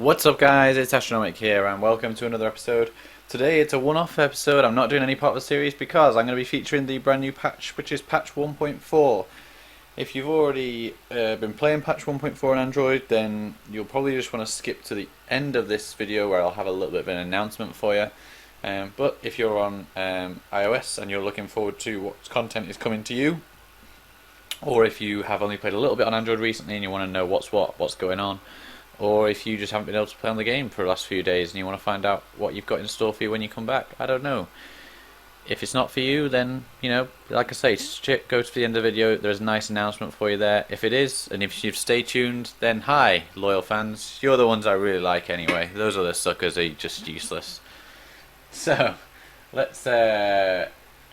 What's up guys, it's Astronomic here and welcome to another episode. Today it's a one-off episode. I'm not doing any part of the series because I'm going to be featuring the brand new patch, which is patch 1.4. If you've already been playing patch 1.4 on Android, then you'll probably just want to skip to the end of this video where I'll have a little bit of an announcement for you. But if you're on iOS and you're looking forward to what content is coming to you, or if you have only played a little bit on Android recently and you want to know what's going on, or if you just haven't been able to play on the game for the last few days and you want to find out what you've got in store for you when you come back, I don't know. If it's not for you, then, like I say, go to the end of the video. There's a nice announcement for you there. If it is, and if you've stayed tuned, then hi, loyal fans. You're the ones I really like anyway. Those other suckers are just useless. So, let's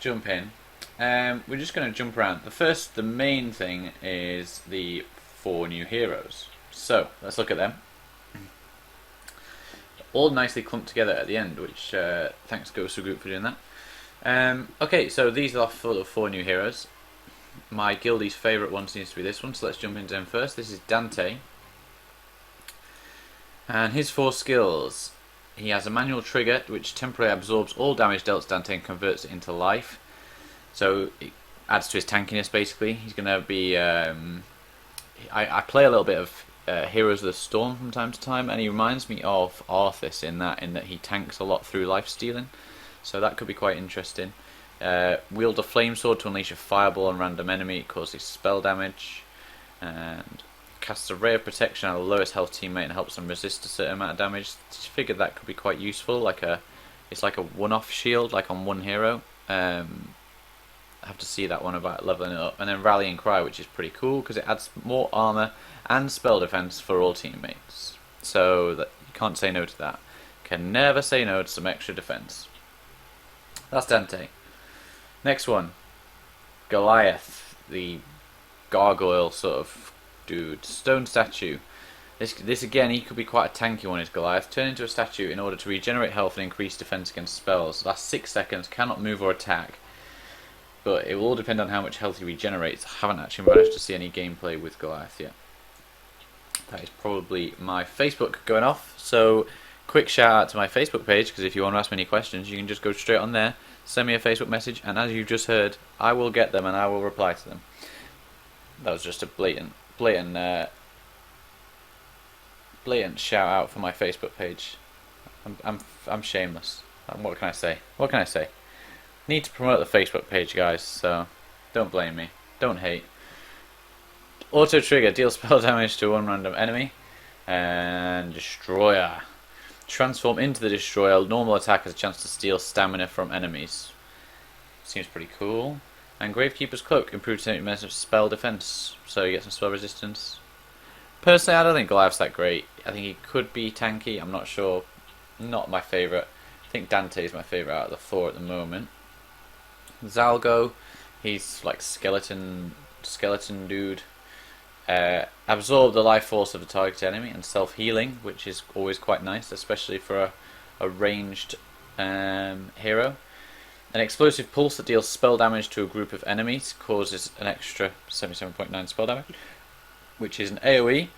jump in. We're just going to jump around. The main thing is the 4 new heroes. So, let's look at them. All nicely clumped together at the end, which thanks Gosu Group for doing that. Okay, so these are the 4 new heroes. My guildie's favourite one seems to be this one, so let's jump into him first. This is Dante. And his 4 skills. He has a manual trigger which temporarily absorbs all damage dealt to Dante and converts it into life. So it adds to his tankiness basically. He's going to be... I play a little bit of Heroes of the Storm from time to time, and he reminds me of Arthas in that he tanks a lot through life stealing, so that could be quite interesting. Wield a flame sword to unleash a fireball on random enemy. It causes spell damage, and casts a ray of protection on the lowest health teammate and helps them resist a certain amount of damage. Just figured that could be quite useful. It's like a one-off shield, like on one hero. I have to see that one about leveling it up. And then Rallying Cry, which is pretty cool because it adds more armor and spell defense for all teammates. So that you can't say no to that. Can never say no to some extra defense. That's Dante. Next one, Goliath, the gargoyle sort of dude, stone statue. This again, he could be quite a tanky one. Is Goliath turn into a statue in order to regenerate health and increase defense against spells. Last 6 seconds, cannot move or attack. But it will all depend on how much health he regenerates. I haven't actually managed to see any gameplay with Goliath yet. That is probably my Facebook going off. So, quick shout out to my Facebook page, because if you want to ask me any questions, you can just go straight on there, send me a Facebook message, and as you've just heard, I will get them and I will reply to them. That was just a blatant shout out for my Facebook page. I'm shameless. What can I say? What can I say? Need to promote the Facebook page, guys, so don't blame me. Don't hate. Auto trigger, deal spell damage to one random enemy. And Destroyer. Transform into the Destroyer. Normal attack has a chance to steal stamina from enemies. Seems pretty cool. And Gravekeeper's Cloak, improves measures of spell defense, so you get some spell resistance. Personally, I don't think Goliath's that great. I think he could be tanky, I'm not sure. Not my favourite. I think Dante's my favourite out of the 4 at the moment. Zalgo, he's like skeleton dude. Absorb the life force of the target enemy and self-healing, which is always quite nice, especially for a ranged hero. An explosive pulse that deals spell damage to a group of enemies, causes an extra 77.9 spell damage, which is an AoE.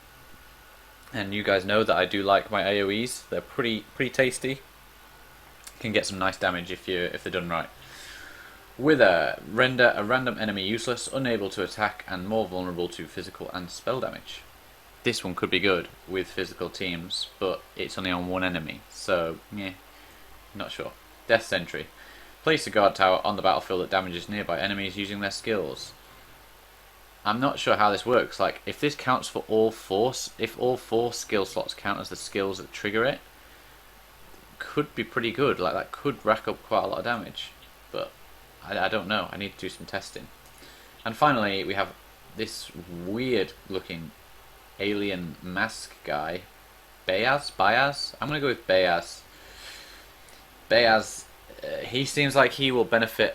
And you guys know that I do like my AoEs. They're pretty tasty. Can get some nice damage if they're done right. Wither, render a random enemy useless, unable to attack, and more vulnerable to physical and spell damage. This one could be good with physical teams, but it's only on one enemy, so yeah, not sure. Death Sentry. Place a guard tower on the battlefield that damages nearby enemies using their skills. I'm not sure how this works. Like, if this counts for all 4, if all 4 skill slots count as the skills that trigger it, could be pretty good. Like, that could rack up quite a lot of damage, but I don't know. I need to do some testing. And finally, we have this weird-looking alien mask guy, Bayaz. I'm gonna go with Bayaz. Bayaz. He seems like he will benefit.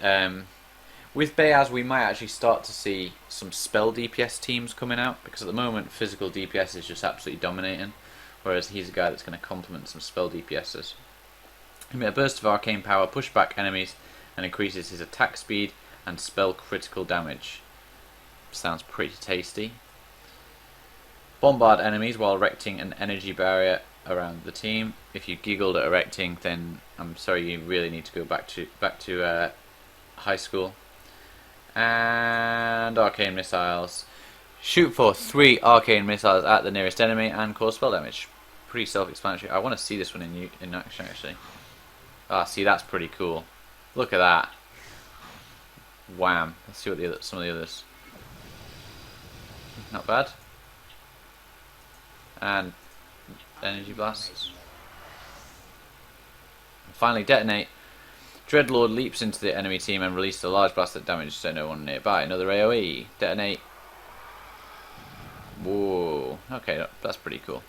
With Bayaz, we might actually start to see some spell DPS teams coming out, because at the moment, physical DPS is just absolutely dominating, whereas he's a guy that's going to complement some spell DPSs. Emit a burst of arcane power, push back enemies, and increases his attack speed and spell critical damage. Sounds pretty tasty. Bombard enemies while erecting an energy barrier. around the team. If you giggled at erecting, then I'm sorry, you really need to go back to high school. And arcane missiles. Shoot for 3 arcane missiles at the nearest enemy and cause spell damage. Pretty self-explanatory. I want to see this one in action actually. Ah, see, that's pretty cool. Look at that. Wham. Let's see what some of the others. Not bad. And energy blasts. Finally detonate. Dreadlord leaps into the enemy team and releases a large blast that damages no one nearby. Another AoE. Detonate. Whoa. Okay, that's pretty cool.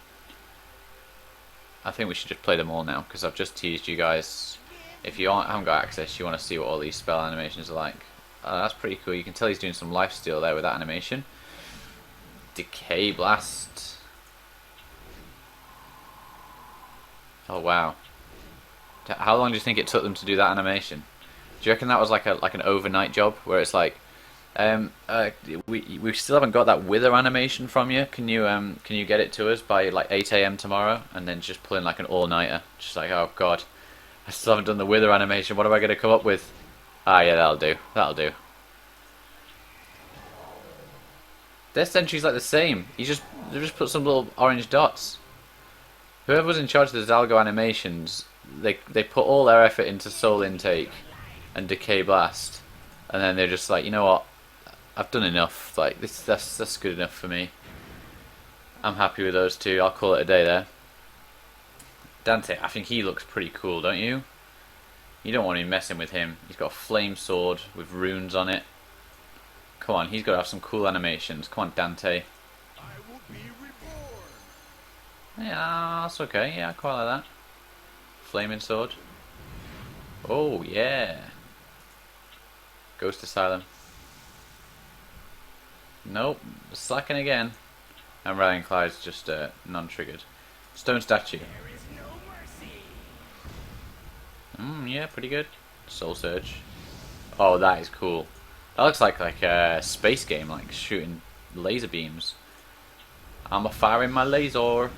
I think we should just play them all now, because I've just teased you guys. If you haven't got access, you want to see what all these spell animations are like. That's pretty cool. You can tell he's doing some lifesteal there with that animation. Decay Blast. Oh wow. How long do you think it took them to do that animation? Do you reckon that was like an overnight job, where it's like, we still haven't got that wither animation from you. Can you get it to us by like 8 AM tomorrow? And then just pull in like an all-nighter. Just like, oh god, I still haven't done the wither animation. What am I going to come up with? Ah, yeah, that'll do. That'll do. Their sentry's like the same. They just put some little orange dots. Whoever was in charge of the Zalgo animations, they put all their effort into Soul Intake and Decay Blast, and then they're just like, you know what? I've done enough. Like that's good enough for me. I'm happy with those two. I'll call it a day there. Dante, I think he looks pretty cool, don't you? You don't want to be messing with him. He's got a flame sword with runes on it. Come on, he's got to have some cool animations. Come on, Dante. I will be reborn. Yeah, that's okay. Yeah, I quite like that. Flaming sword. Oh yeah. Ghost Asylum. Nope, slacking again. And Rallying Clyde's just non-triggered. Stone Statue. There is no mercy. Yeah, pretty good. Soul Surge. Oh, that is cool. That looks like a space game, like shooting laser beams. I'm a firing my laser.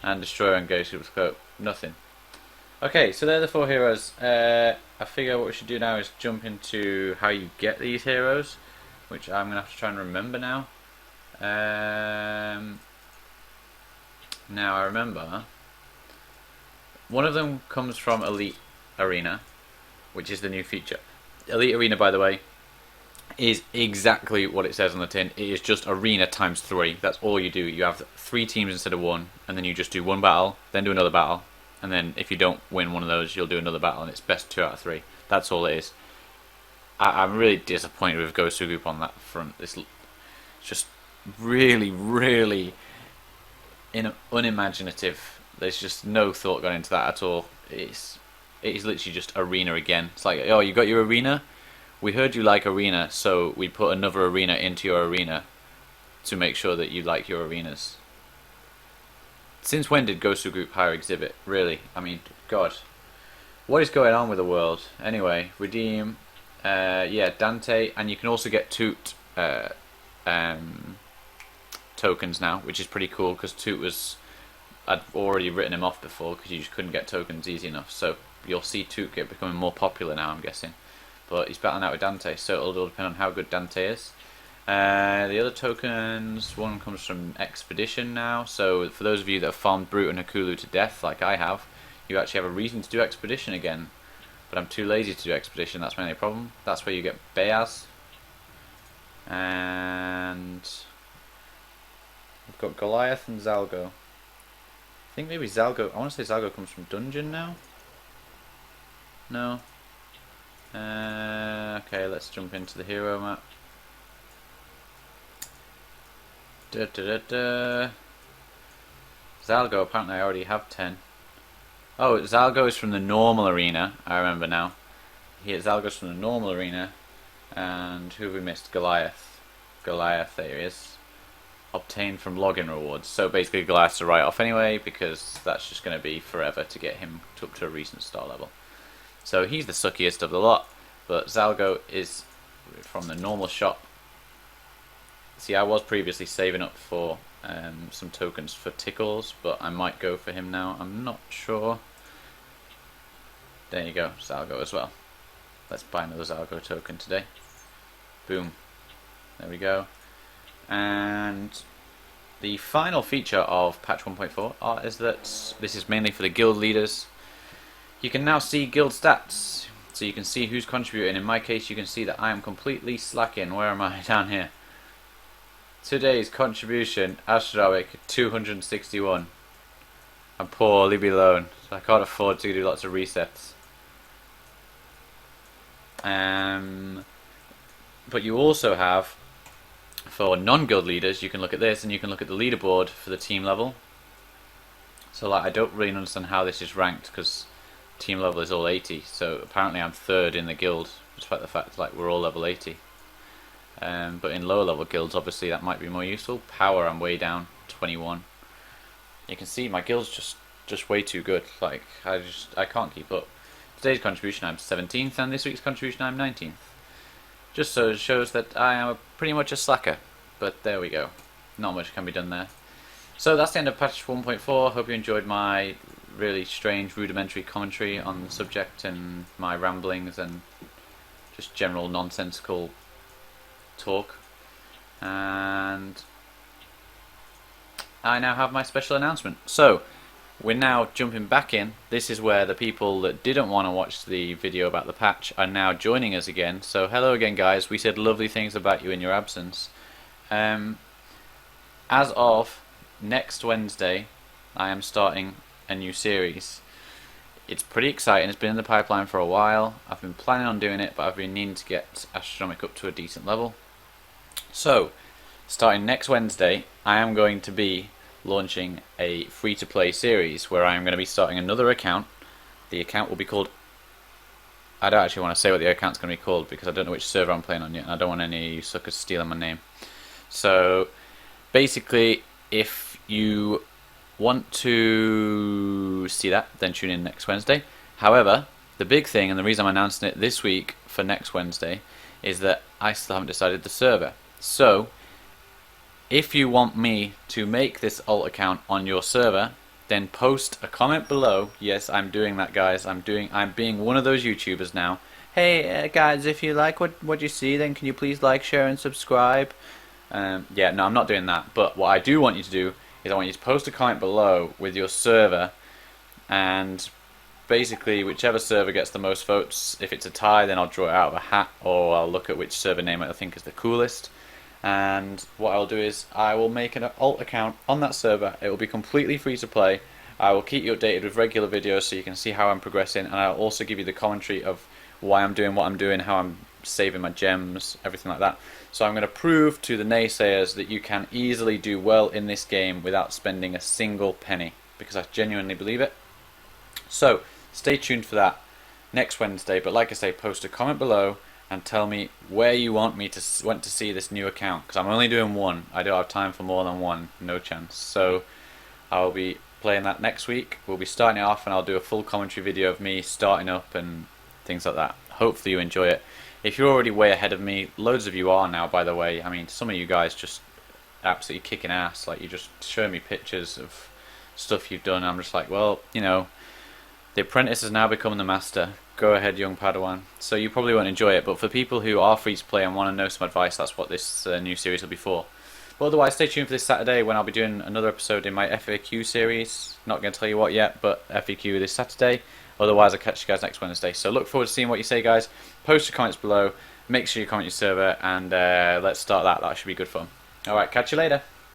And Destroyer and Ghost Scope. Nothing. Okay, so they're the 4 heroes. I figure what we should do now is jump into how you get these heroes, which I'm going to have to try and remember now. Now I remember one of them comes from Elite Arena, which is the new feature. Elite Arena, by the way, is exactly what it says on the tin. It is just Arena times 3. That's all you do. You have 3 teams instead of 1, and then you just do 1 battle, then do another battle, and then if you don't win one of those, you'll do another battle, and it's best 2 out of 3. That's all it is. I'm really disappointed with Ghost Group on that front. It's just really unimaginative. There's just no thought gone into that at all. It is literally just Arena again. It's like, oh, you got your Arena? We heard you like Arena, so we put another Arena into your Arena to make sure that you like your arenas. Since when did Ghost Group hire Exhibit? Really? I mean, God. What is going on with the world? Anyway, redeem. Yeah, Dante, and you can also get Toot tokens now, which is pretty cool, because Toot was... I'd already written him off before, because you just couldn't get tokens easy enough, so you'll see Toot becoming more popular now, I'm guessing. But he's battling out with Dante, so it'll all depend on how good Dante is. The other tokens, one comes from Expedition now, so for those of you that have farmed Brute and Hakulu to death, like I have, you actually have a reason to do Expedition again. But I'm too lazy to do Expedition, that's my only problem. That's where you get Beaz. And we've got Goliath and Zalgo. I think maybe Zalgo, I want to say Zalgo comes from Dungeon now? No. Okay, let's jump into the hero map. Zalgo, apparently I already have 10. Oh, Zalgo is from the normal arena, I remember now. Zalgo's from the normal arena. And who have we missed? Goliath. Goliath, there he is. Obtained from login rewards. So basically Goliath's a write-off anyway, because that's just going to be forever to get him up to a recent star level. So he's the suckiest of the lot, but Zalgo is from the normal shop. See, I was previously saving up for some tokens for Tickles, but I might go for him now. I'm not sure. There you go, Zalgo as well. Let's buy another Zalgo token today. Boom. There we go. And the final feature of patch 1.4 is that this is mainly for the guild leaders. You can now see guild stats, so you can see who's contributing. In my case, you can see that I am completely slacking. Where am I? Down here. Today's contribution, Astronomic 261. I'm poor, leave me alone. So I can't afford to do lots of resets. But you also have, for non-guild leaders, you can look at this and you can look at the leaderboard for the team level. So like, I don't really understand how this is ranked because team level is all 80. So apparently I'm third in the guild, despite the fact like we're all level 80. But in lower level guilds, obviously that might be more useful. Power, I'm way down, 21. You can see my guild's just way too good. Like I can't keep up. Today's contribution I'm 17th, and this week's contribution I'm 19th. Just so it shows that I am pretty much a slacker. But there we go. Not much can be done there. So that's the end of patch 1.4. Hope you enjoyed my really strange, rudimentary commentary on the subject and my ramblings and just general nonsensical talk. And I now have my special announcement. So we're now jumping back in. This is where the people that didn't want to watch the video about the patch are now joining us again. So hello again, guys. We said lovely things about you in your absence. As of next Wednesday, I am starting a new series. It's pretty exciting. It's been in the pipeline for a while. I've been planning on doing it, but I've been needing to get Astronomic up to a decent level. So, starting next Wednesday, I am going to be launching a free-to-play series where I am going to be starting another account. The account will be called... I don't actually want to say what the account's going to be called because I don't know which server I'm playing on yet, and I don't want any of you suckers stealing my name. So, basically, if you want to see that, then tune in next Wednesday. However, the big thing, and the reason I'm announcing it this week for next Wednesday, is that I still haven't decided the server. So, if you want me to make this alt account on your server, then post a comment below. Yes, I'm doing that, guys. I'm being one of those YouTubers now. Hey, guys, if you like what you see, then can you please like, share, and subscribe? Yeah, no, I'm not doing that. But what I do want you to do is I want you to post a comment below with your server, and basically whichever server gets the most votes, if it's a tie, then I'll draw it out of a hat, or I'll look at which server name I think is the coolest. And what I'll do is I will make an alt account on that server. It will be completely free to play. I will keep you updated with regular videos so you can see how I'm progressing, and I'll also give you the commentary of why I'm doing what I'm doing, how I'm saving my gems, everything like that. So I'm going to prove to the naysayers that you can easily do well in this game without spending a single penny, because I genuinely believe it. So stay tuned for that next Wednesday, but like I say, post a comment below and tell me where you want to see this new account, because I'm only doing one. I don't have time for more than one, no chance. So I'll be playing that next week. We'll be starting it off, and I'll do a full commentary video of me starting up and things like that. Hopefully you enjoy it. If you're already way ahead of me, loads of you are now, by the way. I mean, some of you guys just absolutely kicking ass. Like, you just showing me pictures of stuff you've done. I'm just like, well, you know, the apprentice has now become the master. Go ahead, young Padawan. So you probably won't enjoy it, but for people who are free to play and want to know some advice, that's what this new series will be for. But otherwise, stay tuned for this Saturday when I'll be doing another episode in my FAQ series. Not going to tell you what yet, but FAQ this Saturday. Otherwise, I'll catch you guys next Wednesday. So look forward to seeing what you say, guys. Post your comments below. Make sure you comment your server, and let's start that. That should be good fun. Alright, catch you later.